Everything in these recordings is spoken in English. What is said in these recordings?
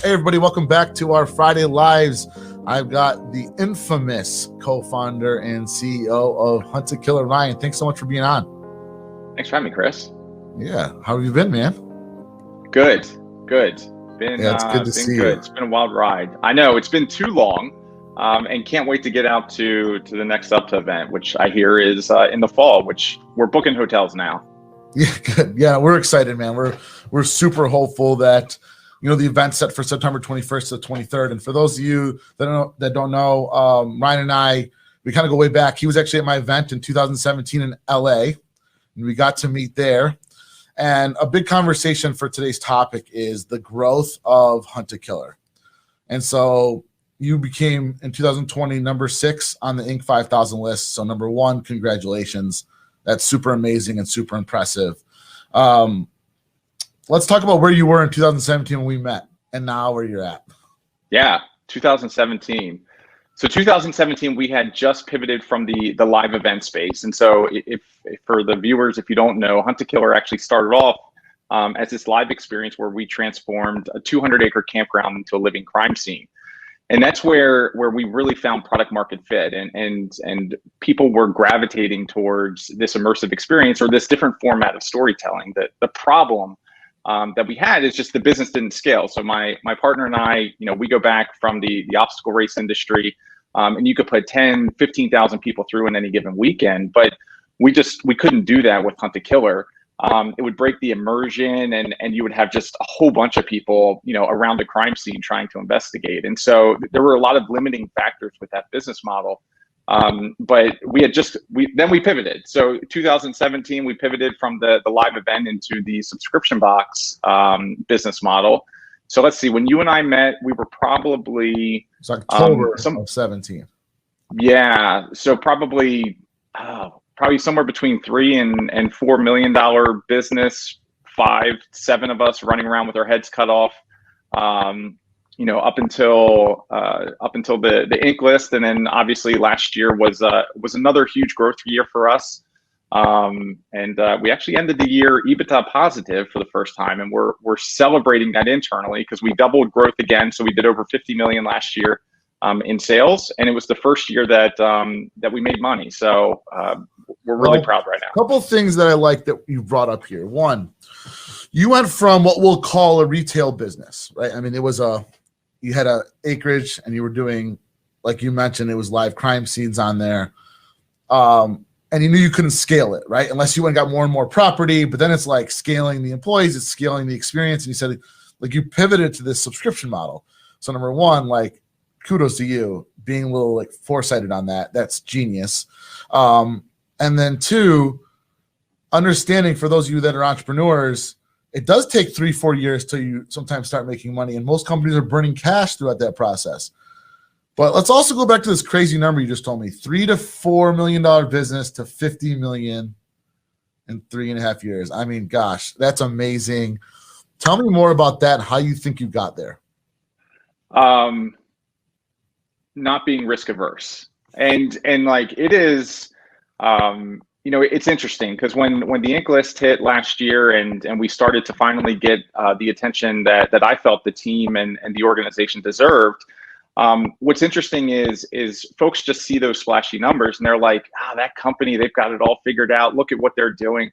Hey everybody, welcome back to our Friday Lives. I've got the infamous co-founder and CEO of SUBTA Killer, Ryan. Thanks so much for being on. Thanks for having me, Chris. Yeah, how have you been, man? Good. It's good to see you. It's been a wild ride. I know it's been too long, and can't wait to get out to the next SUBTA event, which I hear is in the fall. Which we're booking hotels now. Yeah, good. Yeah, we're excited, man. We're super hopeful that the event's set for September 21st to the 23rd. And for those of you that don't know, Ryan and I, we kind of go way back. He was actually at my event in 2017 in LA, and we got to meet there. And a big conversation for today's topic is the growth of SUBTA Killer. And so you became, in 2020, number 6 on the Inc. 5000 list. So number 1, congratulations. That's super amazing and super impressive. Let's talk about where you were in 2017 when we met and now where you're at. Yeah, 2017. So 2017, we had just pivoted from the live event space. And so if for the viewers, if you don't know, SUBTA Killer actually started off as this live experience where we transformed a 200-acre campground into a living crime scene. And that's where we really found product market fit, and people were gravitating towards this immersive experience or this different format of storytelling. The problem that we had is just the business didn't scale. So my partner and I, we go back from the obstacle race industry, and you could put 10, 15,000 people through in any given weekend, but we couldn't do that with SUBTA Killer. It would break the immersion, and you would have just a whole bunch of people, around a crime scene trying to investigate. And so there were a lot of limiting factors with that business model. But then we pivoted. So 2017, we pivoted from the live event into the subscription box business model. So let's see, when you and I met, we were probably it's October of 17. Yeah, so probably somewhere between $3 and $4 million business, 5-7 of us running around with our heads cut off. Up until the Inc. list, and then obviously last year was another huge growth year for us, and we actually ended the year EBITDA positive for the first time, and we're celebrating that internally because we doubled growth again. So we did over 50 million last year in sales, and it was the first year that we made money. So we're really proud right now. A couple of things that I like that you brought up here. One, you went from what we'll call a retail business, right? I mean, you had a acreage and you were doing, like you mentioned, it was live crime scenes on there. And you knew you couldn't scale it, right? Unless you went and got more and more property, but then it's like scaling the employees, it's scaling the experience. And you said, like, you pivoted to this subscription model. So number 1, like, kudos to you being a little like foresighted on that. That's genius. And then 2, understanding for those of you that are entrepreneurs, it does take 3-4 years till you sometimes start making money, and most companies are burning cash throughout that process. But let's also go back to this crazy number you just told me: $3 to $4 million business to 50 million in 3.5 years. I mean, gosh, that's amazing. Tell me more about that. How you think you got there? Not being risk averse, and like it is. It's interesting because when the Inc. list hit last year and we started to finally get the attention that I felt the team and the organization deserved, what's interesting is folks just see those splashy numbers and they're like, that company, they've got it all figured out. Look at what they're doing.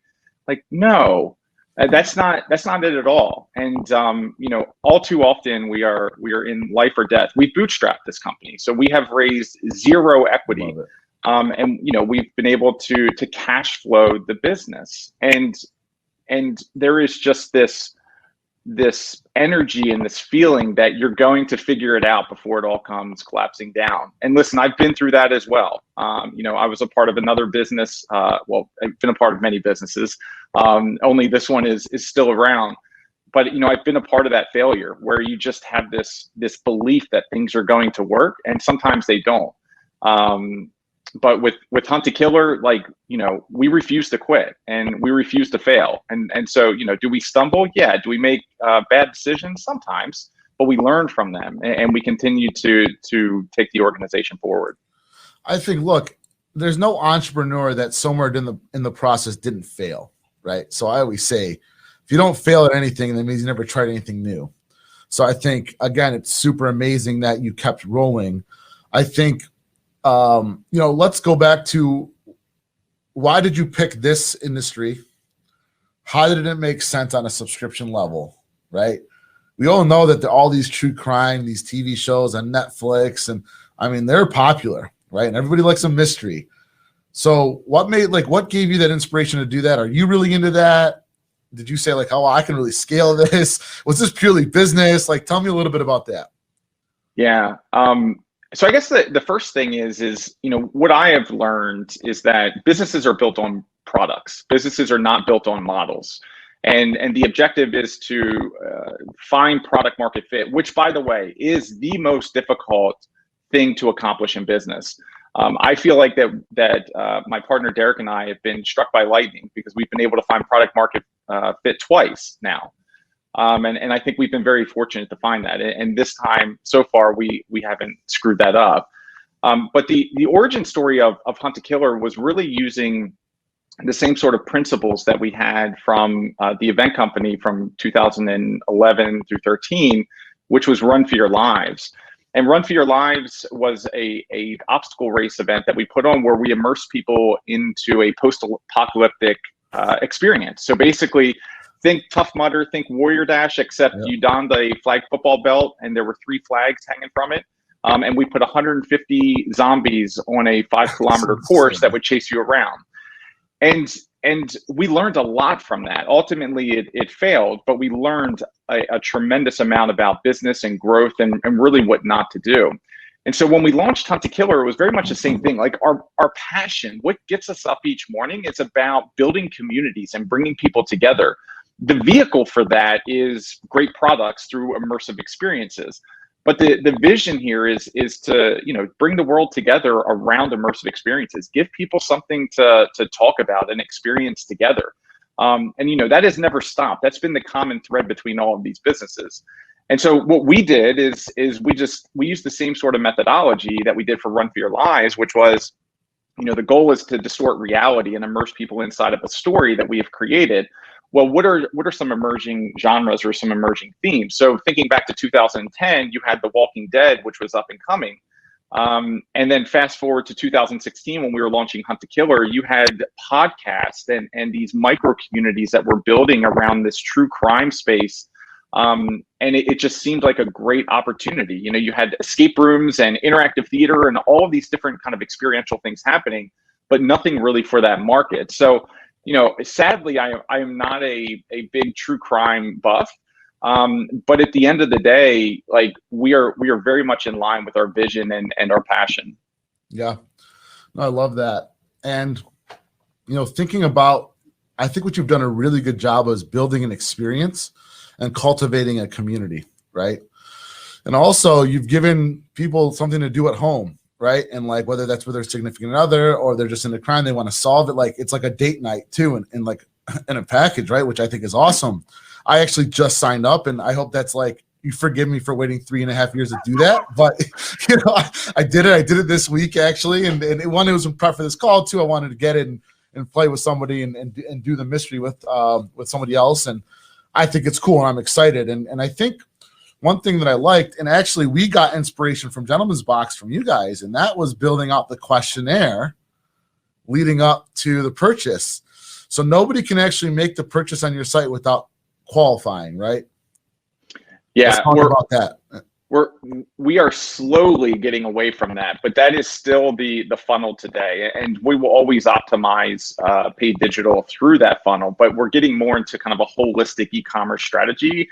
Like, no, that's not it at all. And all too often we are in life or death. We've bootstrapped this company, so we have raised 0 equity. And we've been able to cash flow the business, and there is just this energy and this feeling that you're going to figure it out before it all comes collapsing down. And listen, I've been through that as well. I was a part of another business. Well, I've been a part of many businesses. Only this one is still around. But I've been a part of that failure where you just have this belief that things are going to work, and sometimes they don't. But with SUBTA Killer, we refuse to quit and we refuse to fail. And so, do we stumble? Yeah. Do we make bad decisions? Sometimes, but we learn from them and we continue to take the organization forward. I think, look, there's no entrepreneur that somewhere in the process didn't fail, right? So I always say, if you don't fail at anything, that means you never tried anything new. So I think, again, it's super amazing that you kept rolling. I think, let's go back to, why did you pick this industry? How did it make sense on a subscription level, right? We all know that all these true crime, these TV shows on Netflix, and I mean, they're popular, right? And everybody likes a mystery. So what gave you that inspiration to do that? Are you really into that? Did you say like, oh, I can really scale this? Was this purely business? Like, tell me a little bit about that. Yeah. So I guess the first thing is, what I have learned is that businesses are built on products. Businesses are not built on models. And the objective is to find product market fit, which, by the way, is the most difficult thing to accomplish in business. I feel like that my partner Derek and I have been struck by lightning, because we've been able to find product market fit twice now. And I think we've been very fortunate to find that. And this time, so far, we haven't screwed that up. But the origin story of Hunt to Killer was really using the same sort of principles that we had from the event company from 2011 through 13, which was Run for Your Lives. And Run for Your Lives was a obstacle race event that we put on, where we immerse people into a post-apocalyptic experience. So basically, think Tough Mudder, think Warrior Dash, except you donned a flag football belt and there were 3 flags hanging from it. And we put 150 zombies on a 5-kilometer course that would chase you around. And we learned a lot from that. Ultimately, it failed, but we learned a tremendous amount about business and growth and really what not to do. And so when we launched Hunt to Killer, it was very much the same thing. Like our passion, what gets us up each morning, it's about building communities and bringing people together. The vehicle for that is great products through immersive experiences. But the vision here is to bring the world together around immersive experiences, give people something to talk about and experience together. And that has never stopped. That's been the common thread between all of these businesses. And so what we did is we used the same sort of methodology that we did for Run for Your Lives, which was, the goal is to distort reality and immerse people inside of a story that we have created. Well, what are some emerging genres or some emerging themes? So thinking back to 2010, you had The Walking Dead, which was up and coming. And then fast forward to 2016, when we were launching Hunt to Killer, you had podcasts and these micro communities that were building around this true crime space. And it just seemed like a great opportunity. You had escape rooms and interactive theater and all of these different kind of experiential things happening, but nothing really for that market. So, sadly, I am not a big true crime buff. But at the end of the day, like we are very much in line with our vision and our passion. Yeah, no, I love that. And, thinking about, I think what you've done a really good job of is building an experience and cultivating a community, right? And also you've given people something to do at home, right? And like, whether that's with their significant other or they're just in a crime, they want to solve it. Like, it's like a date night too, and like in a package, right? Which I think is awesome. I actually just signed up, and I hope that's like, you forgive me for waiting 3.5 years to do that. But, I did it. I did it this week actually. And one, it was in prep for this call too. I wanted to get it and play with somebody and do the mystery with somebody else. And I think it's cool, and I'm excited. And I think one thing that I liked, and actually we got inspiration from Gentleman's Box from you guys, and that was building out the questionnaire leading up to the purchase. So nobody can actually make the purchase on your site without qualifying, right? Yeah, let's talk about that. We are slowly getting away from that, but that is still the funnel today, and we will always optimize paid digital through that funnel. But we're getting more into kind of a holistic e-commerce strategy,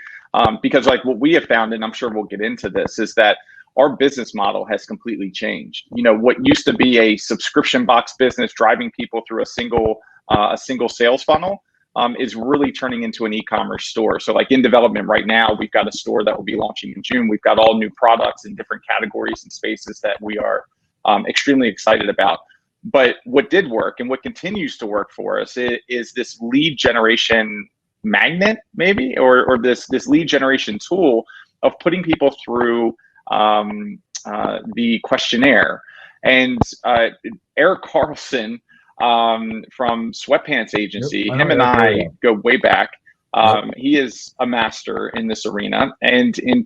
because like what we have found, and I'm sure we'll get into this, is that our business model has completely changed. What used to be a subscription box business driving people through a single sales funnel is really turning into an e-commerce store. So like in development right now, we've got a store that will be launching in June. We've got all new products in different categories and spaces that we are extremely excited about. But what did work and what continues to work for us is this lead generation magnet, maybe, or this lead generation tool of putting people through the questionnaire. And Eric Carlson, from Sweatpants Agency, him and I go way back. He is a master in this arena. And in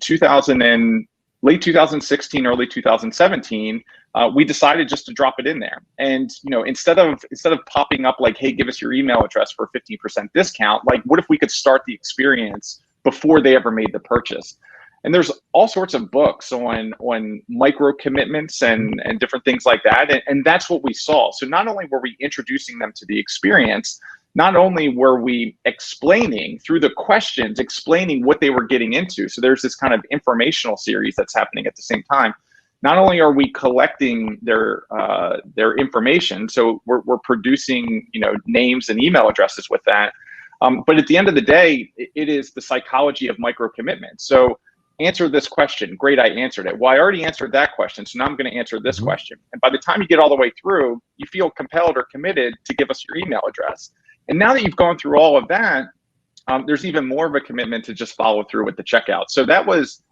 late 2016, early 2017, we decided just to drop it in there. And instead of popping up like, hey, give us your email address for a 15% discount, like what if we could start the experience before they ever made the purchase? And there's all sorts of books on micro commitments and different things like that. And that's what we saw. So not only were we introducing them to the experience, not only were we explaining through the questions, explaining what they were getting into. So there's this kind of informational series that's happening at the same time. Not only are we collecting their information, so we're producing names and email addresses with that. But at the end of the day, it is the psychology of micro commitment. So answer this question. Great, I answered it. Well, I already answered that question, so now I'm going to answer this question. And by the time you get all the way through, you feel compelled or committed to give us your email address. And now that you've gone through all of that, there's even more of a commitment to just follow through with the checkout. So that was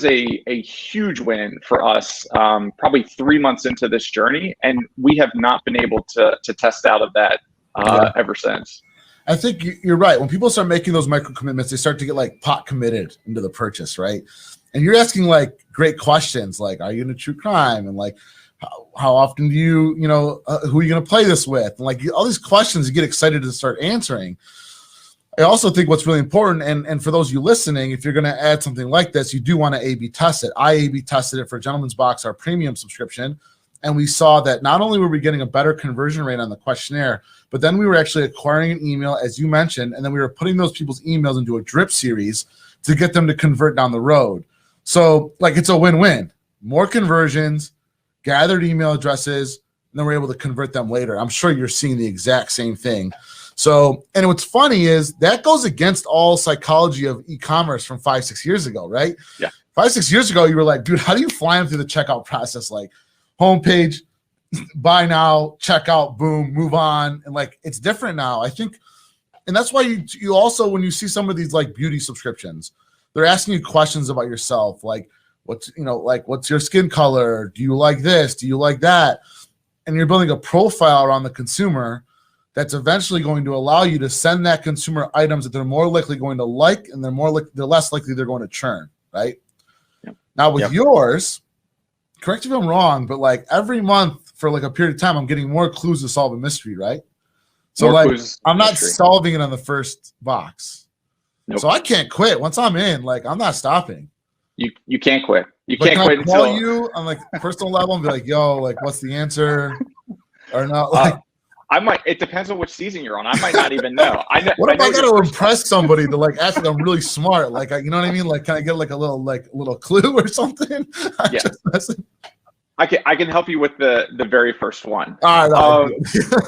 a huge win for us, probably 3 months into this journey, and we have not been able to test out of that ever since. I think you're right. When people start making those micro commitments, they start to get like pot committed into the purchase, right? And you're asking like great questions, like, are you into true crime? And like, how often do you, who are you going to play this with? And like all these questions you get excited to start answering. I also think what's really important, and for those of you listening, if you're going to add something like this, you do want to A/B test it. I A/B tested it for Gentleman's Box, our premium subscription. And we saw that not only were we getting a better conversion rate on the questionnaire, but then we were actually acquiring an email, as you mentioned, and then we were putting those people's emails into a drip series to get them to convert down the road. So like it's a win-win. More conversions, gathered email addresses, and then we're able to convert them later. I'm sure you're seeing the exact same thing. So, and what's funny is that goes against all psychology of e-commerce from 5-6 years ago, right? Yeah. 5-6 years ago, you were like, dude, how do you fly them through the checkout process? Like, homepage, buy now, checkout, boom, move on. And like, it's different now. I think, and that's why you also, when you see some of these like beauty subscriptions, they're asking you questions about yourself. Like what's your skin color? Do you like this? Do you like that? And you're building a profile around the consumer that's eventually going to allow you to send that consumer items that they're more likely going to like, and they're less likely they're going to churn, right? Yep. Now with yours, correct me if I'm wrong, but like every month for like a period of time, I'm getting more clues to solve a mystery, right? So more like I'm not solving it on the first box. Nope. So I can't quit. Once I'm in, like I'm not stopping. You can't quit. You but can't quit until I call you on like personal level and be like, yo, like what's the answer? Or not like I might. It depends on which season you're on. I might not even know. What if I got to impress somebody to like act like I'm really smart? Like, you know what I mean? Like, can I get like a little clue or something? Yeah. I can help you with the very first one. All right.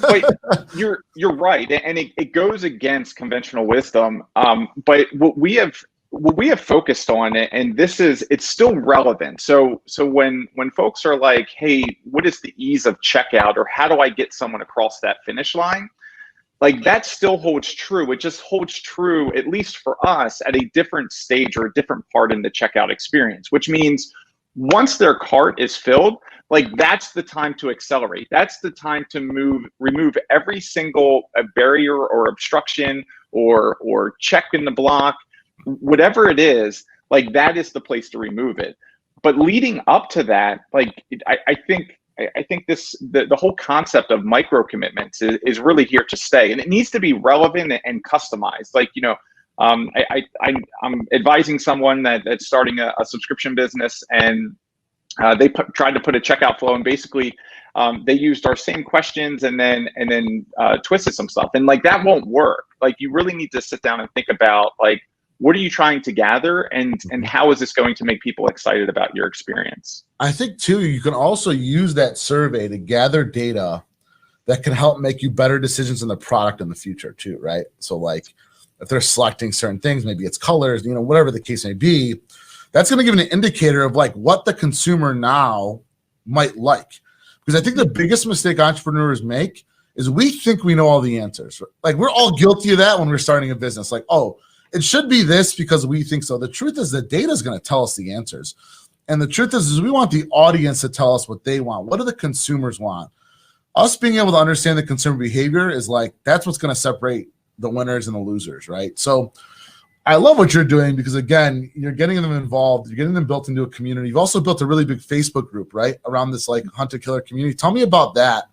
But you're right, and it goes against conventional wisdom. But what we have focused on, and it's still relevant. So when folks are like, hey, what is the ease of checkout, or how do I get someone across that finish line? Like that still holds true. It just holds true, at least for us, at a different stage or a different part in the checkout experience, which means once their cart is filled, like that's the time to accelerate. That's the time to remove every single barrier or obstruction or check in the block, whatever it is, like that is the place to remove it. But leading up to that, like I think the whole concept of micro commitments is really here to stay, and it needs to be relevant and customized. Like, I'm advising someone that's starting a subscription business, and they tried to put a checkout flow, and basically they used our same questions and then twisted some stuff, and like that won't work. Like you really need to sit down and think about like, what are you trying to gather, and how is this going to make people excited about your experience? I think too, you can also use that survey to gather data that can help make you better decisions in the product in the future too, right? So like if they're selecting certain things, maybe it's colors, whatever the case may be, that's going to give an indicator of like what the consumer now might like. Because I think the biggest mistake entrepreneurs make is we think we know all the answers. Like we're all guilty of that when we're starting a business. Like, oh, it should be this because we think so. The truth is the data is going to tell us the answers. And the truth is we want the audience to tell us what they want. What do the consumers want? Us being able to understand the consumer behavior is like, that's what's going to separate the winners and the losers, right? So I love what you're doing because, again, you're getting them involved. You're getting them built into a community. You've also built a really big Facebook group, right, around this like hunter-killer community. Tell me about that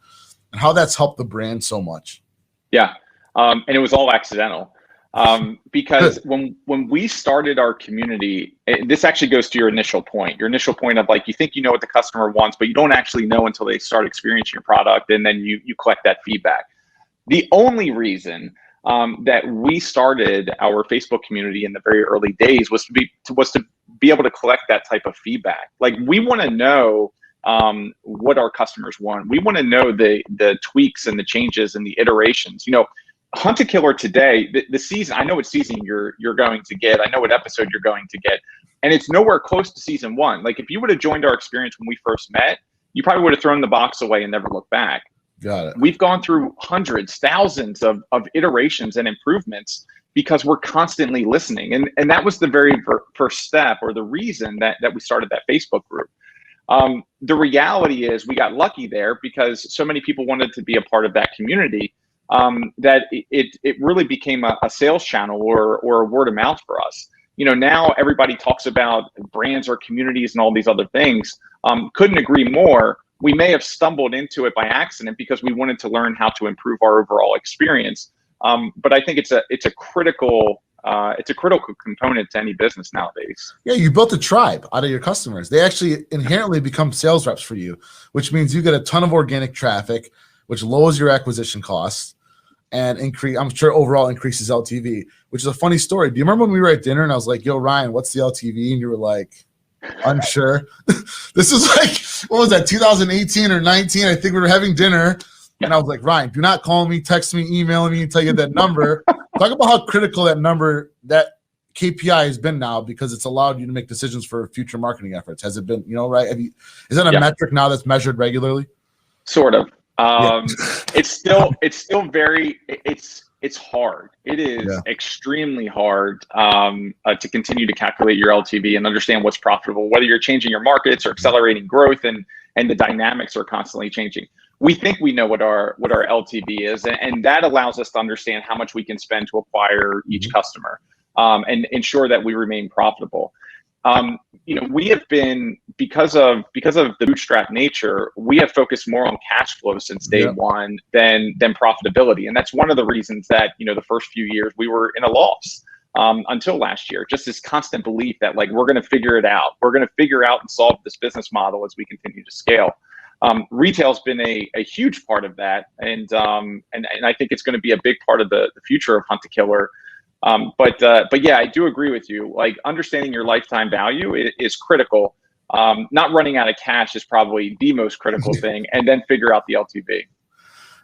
and how that's helped the brand so much. Yeah, and it was all accidental. Because when we started our community, this actually goes to your initial point of like, you think you know what the customer wants, but you don't actually know until they start experiencing your product, and then you collect that feedback. The only reason that we started our Facebook community in the very early days was to be able to collect that type of feedback. Like, we want to know what our customers want. We want to know the tweaks and the changes and the iterations. Hunt a Killer today, the season, I know what season you're going to get. I know what episode you're going to get. And it's nowhere close to season 1. Like, if you would have joined our experience when we first met, you probably would have thrown the box away and never looked back. Got it. We've gone through hundreds, thousands of iterations and improvements because we're constantly listening. And that was the very first step, or the reason that we started that Facebook group. The reality is we got lucky there because so many people wanted to be a part of that community. That it really became a sales channel or a word of mouth for us. Now everybody talks about brands or communities and all these other things. Couldn't agree more. We may have stumbled into it by accident because we wanted to learn how to improve our overall experience. But I think it's a critical component to any business nowadays. Yeah, you built a tribe out of your customers. They actually inherently become sales reps for you, which means you get a ton of organic traffic, which lowers your acquisition costs and I'm sure overall increases LTV, which is a funny story. Do you remember when we were at dinner and I was like, yo, Ryan, what's the LTV? And you were like, unsure. This is like, what was that, 2018 or 19? I think we were having dinner and I was like, Ryan, do not call me, text me, email me until you get that number. Talk about how critical that number, that KPI has been now, because it's allowed you to make decisions for future marketing efforts. Has it been, right? Is that a metric now that's measured regularly? Sort of. It's still very, it's hard. It is extremely hard to continue to calculate your LTV and understand what's profitable, whether you're changing your markets or accelerating growth, and the dynamics are constantly changing. We think we know what our LTV is, and that allows us to understand how much we can spend to acquire each customer, and ensure that we remain profitable. We have been, because of the bootstrap nature, we have focused more on cash flow since day one than profitability. And that's one of the reasons that, the first few years we were in a loss until last year. Just this constant belief that, like, we're going to figure it out. We're going to figure out and solve this business model as we continue to scale. Retail's been a huge part of that. And I think it's going to be a big part of the future of Hunt a Killer. But yeah, I do agree with you. Like, understanding your lifetime value is critical. Not running out of cash is probably the most critical thing, and then figure out the LTV.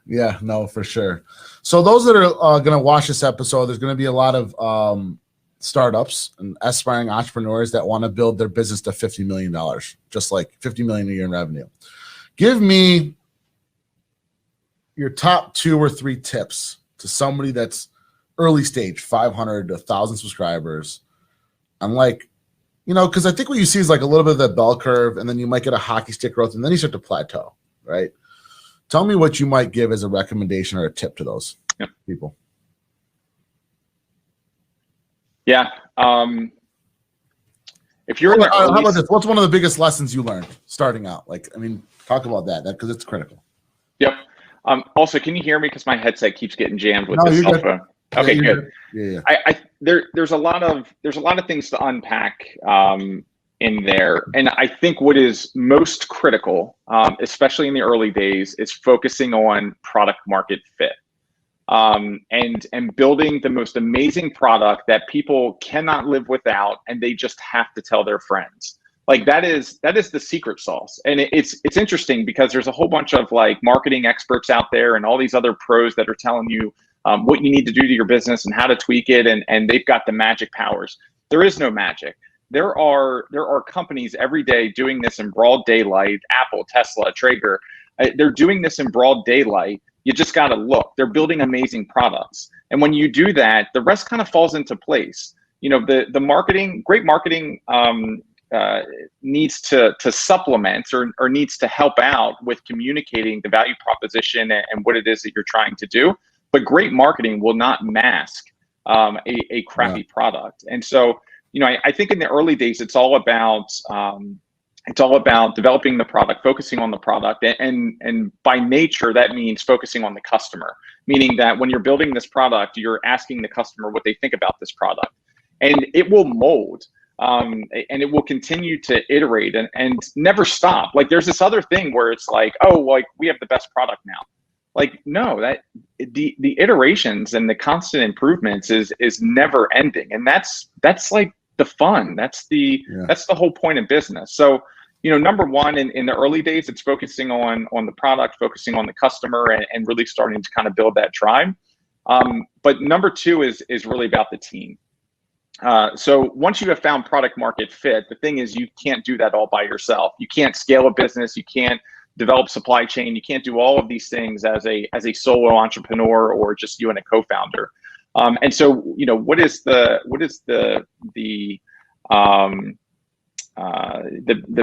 Yeah, no, for sure. So those that are going to watch this episode, there's going to be a lot of startups and aspiring entrepreneurs that want to build their business to $50 million, just like $50 million a year in revenue. Give me your top 2 or 3 tips to somebody that's early stage, 500 to 1,000 subscribers. I'm like, because I think what you see is like a little bit of that bell curve, and then you might get a hockey stick growth, and then you start to plateau, right? Tell me what you might give as a recommendation or a tip to those people. Yeah. If you're how about this? What's one of the biggest lessons you learned starting out? Talk about that because it's critical. Yep. Also, can you hear me? Because my headset keeps getting jammed with this cell phone. Okay, good. Yeah. There's a lot of things to unpack in there, and I think what is most critical, especially in the early days, is focusing on product market fit, and building the most amazing product that people cannot live without, and they just have to tell their friends. Like, that is the secret sauce. And it's interesting because there's a whole bunch of like marketing experts out there and all these other pros that are telling you what you need to do to your business and how to tweak it, and they've got the magic powers. There is no magic. There are companies every day doing this in broad daylight. Apple, Tesla, Traeger, they're doing this in broad daylight. You just got to look. They're building amazing products, and when you do that, the rest kind of falls into place. The marketing, great marketing, needs to supplement or needs to help out with communicating the value proposition and what it is that you're trying to do. but great marketing will not mask a crappy product. And so, I think in the early days, it's all about developing the product, focusing on the product, and by nature that means focusing on the customer. Meaning that when you're building this product, you're asking the customer what they think about this product, and it will mold. And it will continue to iterate and never stop. Like there's this other thing where it's like, oh, like we have the best product now. Like, no, that the iterations and the constant improvements is never ending. And that's like the fun. That's the whole point of business. So, number one, in the early days, it's focusing on the product, focusing on the customer, and really starting to kind of build that tribe. But number two is really about the team. So once you have found product market fit, the thing is you can't do that all by yourself. You can't scale a business. You can't develop supply chain. You can't do all of these things as a solo entrepreneur or just you and a co-founder. And so, what is the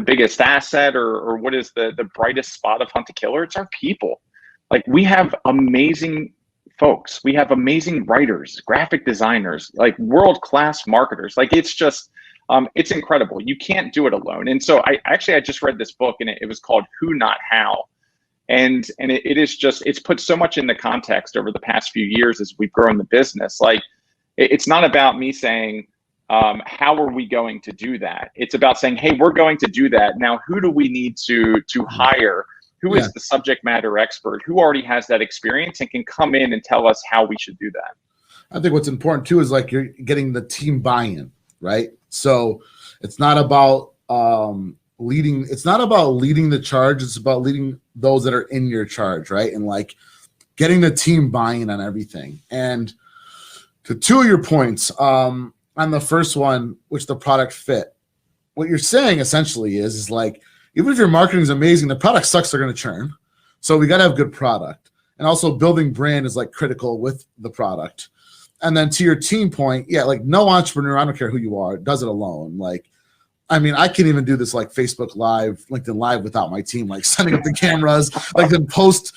biggest asset or what is the brightest spot of Hunt to Killer? It's our people. Like we have amazing folks. We have amazing writers, graphic designers, like world-class marketers. Like it's just, it's incredible. You can't do it alone. And so I just read this book and it was called Who Not How. And it is just, it's put so much into context over the past few years as we've grown the business. Like it's not about me saying, how are we going to do that? It's about saying, hey, we're going to do that. Now, who do we need to hire? Who is the subject matter expert? Who already has that experience and can come in and tell us how we should do that? I think what's important too is like you're getting the team buy-in, right? So it's not about leading. It's not about leading the charge. It's about leading those that are in your charge, right? And like getting the team buy-in on everything. And to two of your points, on the first one, which the product fit, what you're saying essentially is like, even if your marketing is amazing, the product sucks, they're going to churn. So we got to have good product. And also building brand is like critical with the product. And then to your team point, like no entrepreneur, I don't care who you are, does it alone. Like, I mean, I can't even do this like Facebook Live, LinkedIn Live without my team, like setting up the cameras, like then post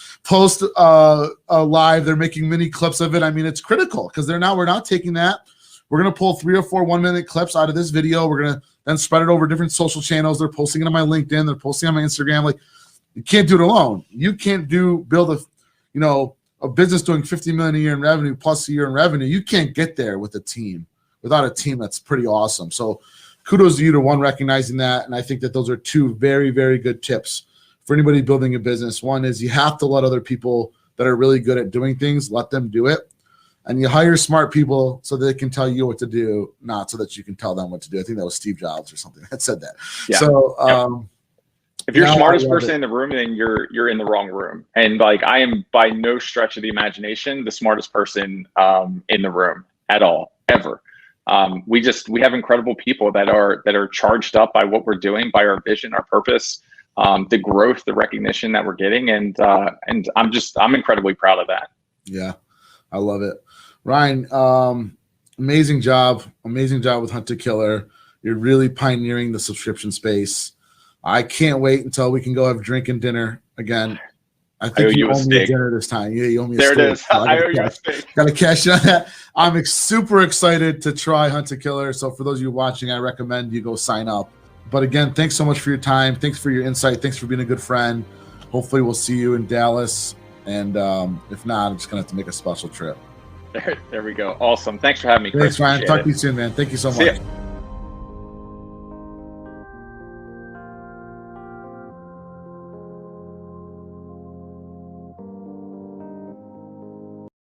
live, they're making mini clips of it. I mean, it's critical because we're not taking that. We're going to pull 3 or 4 1-minute clips out of this video. We're going to then spread it over different social channels. They're posting it on my LinkedIn. They're posting on my Instagram. Like you can't do it alone. You can't build a business doing 50 million a year in revenue plus a year in revenue. You can't get there with a team, without a team. That's pretty awesome. So kudos to you to one, recognizing that. And I think that those are two very, very good tips for anybody building a business. One is you have to let other people that are really good at doing things, let them do it. And you hire smart people so they can tell you what to do, not so that you can tell them what to do. I think that was Steve Jobs or something that said that. Yeah. So if you're the smartest person in the room, then you're in the wrong room. And like I am by no stretch of the imagination the smartest person in the room at all, ever. We have incredible people that are charged up by what we're doing, by our vision, our purpose, the growth, the recognition that we're getting, and I'm incredibly proud of that. Yeah, I love it. Ryan, amazing job with Hunt to Killer. You're really pioneering the subscription space. I can't wait until we can go have drink and dinner again. I think you owe me a dinner this time. Yeah, you owe me a steak. There it is. I owe you a steak. Got to cash in on that. I'm super excited to try Hunt to Killer. So for those of you watching, I recommend you go sign up. But again, thanks so much for your time. Thanks for your insight. Thanks for being a good friend. Hopefully we'll see you in Dallas. And if not, I'm just going to have to make a special trip. There we go. Awesome. Thanks for having me, Chris. Thanks, Ryan. Talk to you soon, man. Thank you so much.